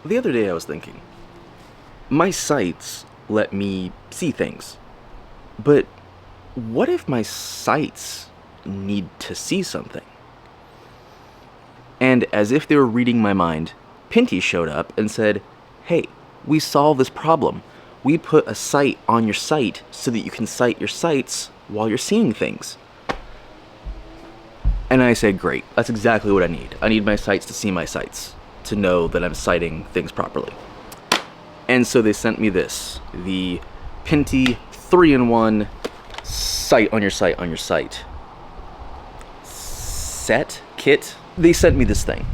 The other day I was thinking, my sights let me see things, but what if my sights need to see something? And as if they were reading my mind, Pinty showed up and said, "Hey, we solved this problem. We put a sight on your sight so that you can sight your sights while you're seeing things." And I said, great, that's exactly what I need. I need my sights to see my sights, to know that I'm sighting things properly. And so they sent me this, the Pinty 3-in-1 sight on your sight on your sight set kit. They sent me this thing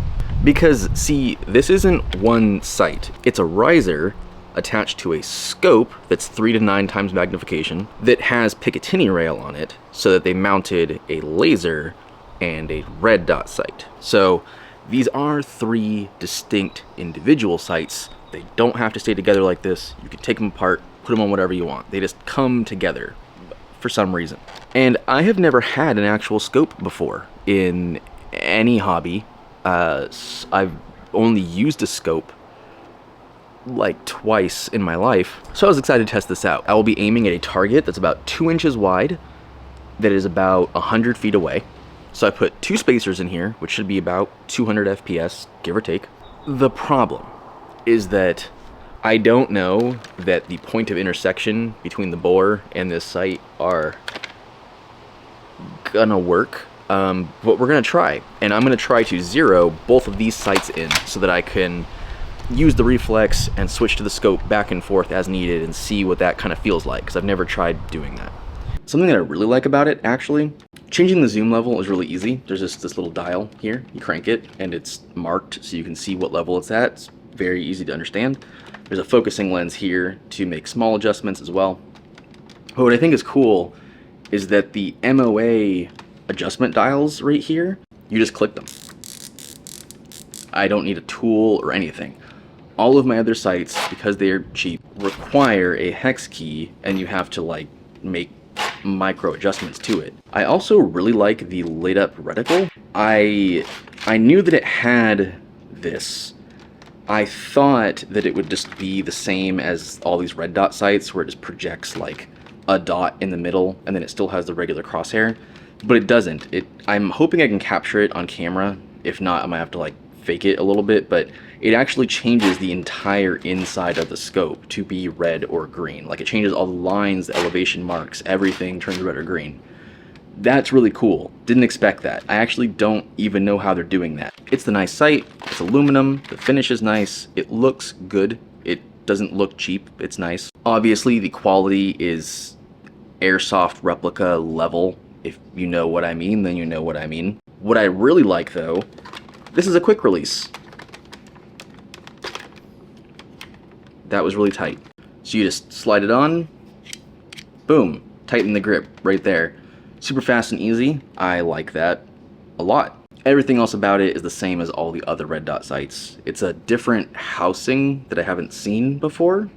because, see, this isn't one sight. It's a riser attached to a scope that's 3 to 9 times magnification that has Picatinny rail on it, so that they mounted a laser and a red dot sight. So these are 3 distinct individual sights. They don't have to stay together like this. You can take them apart, put them on whatever you want. They just come together for some reason. And I have never had an actual scope before in any hobby. I've only used a scope like twice in my life. So I was excited to test this out. I will be aiming at a target that's about 2 inches wide, that is about 100 feet away. So I put 2 spacers in here, which should be about 200 FPS, give or take. The problem is that I don't know that the point of intersection between the bore and this sight are gonna work, but we're gonna try. And I'm gonna try to zero both of these sights in so that I can use the reflex and switch to the scope back and forth as needed and see what that kind of feels like, because I've never tried doing that. Something that I really like about it, actually, changing the zoom level is really easy. There's just this little dial here. You crank it, and it's marked so you can see what level it's at. It's very easy to understand. There's a focusing lens here to make small adjustments as well. But what I think is cool is that the MOA adjustment dials right here, you just click them. I don't need a tool or anything. All of my other sights, because they're cheap, require a hex key, and you have to like make micro adjustments to it. I also really like the lit up reticle. I knew that it had this. I thought that it would just be the same as all these red dot sights where it just projects like a dot in the middle and then it still has the regular crosshair, but it doesn't. I'm hoping I can capture it on camera. If not, I might have to like fake it a little bit, but it actually changes the entire inside of the scope to be red or green. Like, it changes all the lines, the elevation marks, everything turns red or green. That's really cool. Didn't expect that. I actually don't even know how they're doing that. It's the nice sight, it's aluminum, the finish is nice, it looks good, it doesn't look cheap, it's nice. Obviously the quality is airsoft replica level. If you know what I mean, then you know what I mean. What I really like though, this is a quick release. That was really tight. So you just slide it on, boom, tighten the grip right there. Super fast and easy. I like that a lot. Everything else about it is the same as all the other red dot sights. It's a different housing that I haven't seen before.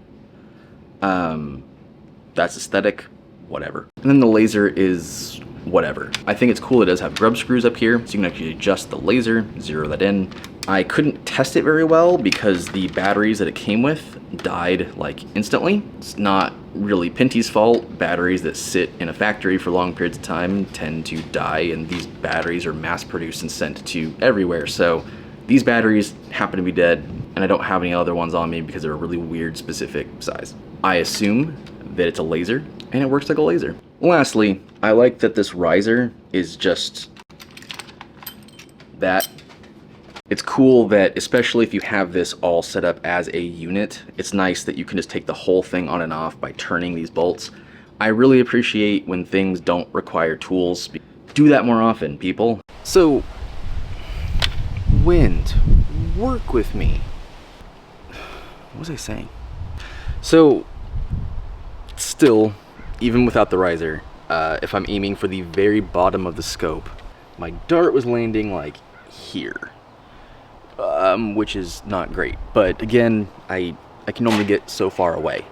That's aesthetic, whatever. And then the laser is whatever. I think it's cool it does have grub screws up here, so you can actually adjust the laser, zero that in. I couldn't test it very well because the batteries that it came with died like instantly. It's not really Pinty's fault. Batteries that sit in a factory for long periods of time tend to die, and these batteries are mass produced and sent to everywhere. So these batteries happen to be dead, and I don't have any other ones on me because they're a really weird specific size. I assume that it's a laser, and it works like a laser. Lastly, I like that this riser is just that. It's cool that, especially if you have this all set up as a unit, it's nice that you can just take the whole thing on and off by turning these bolts. I really appreciate when things don't require tools. Do that more often, people. So, wind, work with me. What was I saying? So, still, even without the riser, if I'm aiming for the very bottom of the scope, my dart was landing like here. Which is not great, but again, I can only get so far away.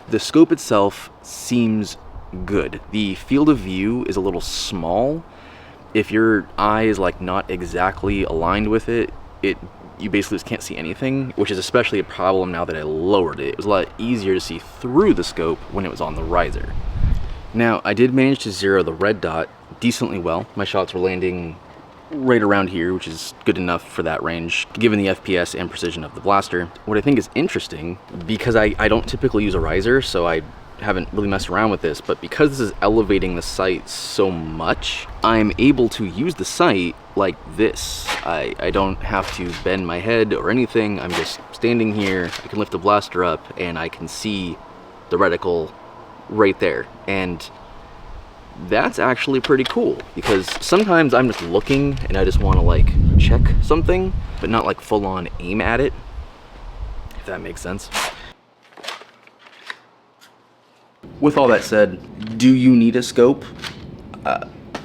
The scope itself seems good. The field of view is a little small. If your eye is like not exactly aligned with it, you basically just can't see anything, which is especially a problem now that I lowered it. It was a lot easier to see through the scope when it was on the riser. Now, I did manage to zero the red dot decently well. My shots were landing right around here, which is good enough for that range, given the FPS and precision of the blaster. What I think is interesting, because I don't typically use a riser, so I haven't really messed around with this, but because this is elevating the sight so much, I'm able to use the sight like this. I don't have to bend my head or anything. I'm just standing here, I can lift the blaster up, and I can see the reticle right there. And that's actually pretty cool, because sometimes I'm just looking and I just want to like check something, but not like full on aim at it, if that makes sense. With all that said, do you need a scope?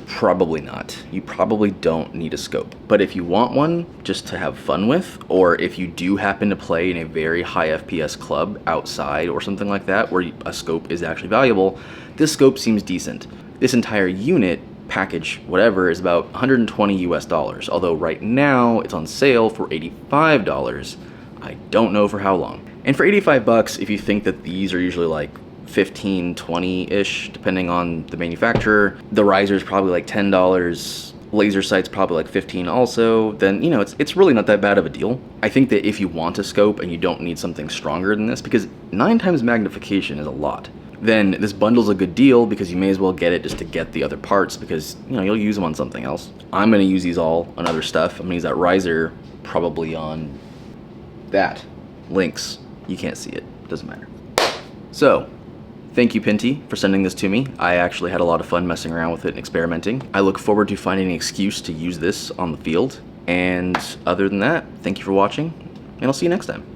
Probably not. You probably don't need a scope. But if you want one just to have fun with, or if you do happen to play in a very high FPS club outside or something like that, where a scope is actually valuable, this scope seems decent. This entire unit, package, whatever, is about 120 US dollars, although right now it's on sale for $85. I don't know for how long. And for 85 bucks, if you think that these are usually like 15, 20-ish, depending on the manufacturer. The riser's probably like $10, laser sight's probably like 15 also, then, you know, it's really not that bad of a deal. I think that if you want a scope and you don't need something stronger than this, because 9 times magnification is a lot, then this bundle's a good deal, because you may as well get it just to get the other parts, because, you know, you'll use them on something else. I'm going to use these all on other stuff. I'm going to use that riser probably on that. Links. You can't see it. Doesn't matter. So, thank you, Pinty, for sending this to me. I actually had a lot of fun messing around with it and experimenting. I look forward to finding an excuse to use this on the field. And other than that, thank you for watching, and I'll see you next time.